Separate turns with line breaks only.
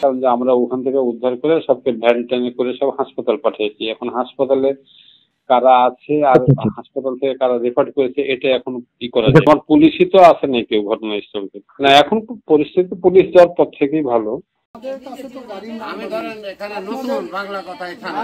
কারণ যে আমরা ওখান থেকে উদ্ধার করে সবকে ভ্যান ট্যানে করে সব হাসপাতাল পাঠিয়েছি। এখন হাসপাতালে কারা আছে আর হাসপাতাল থেকে কারা রেফার করেছে এটা এখন কি করা যায়। এখন পুলিশই তো আসে নাই কেউ ঘটনাস্থলকে। না, এখন পরিস্থিতি পুলিশ যাওয়ার পর থেকেই ভালো।
আমি ধরেন এখানে নতুন বাংলা কথায় থানা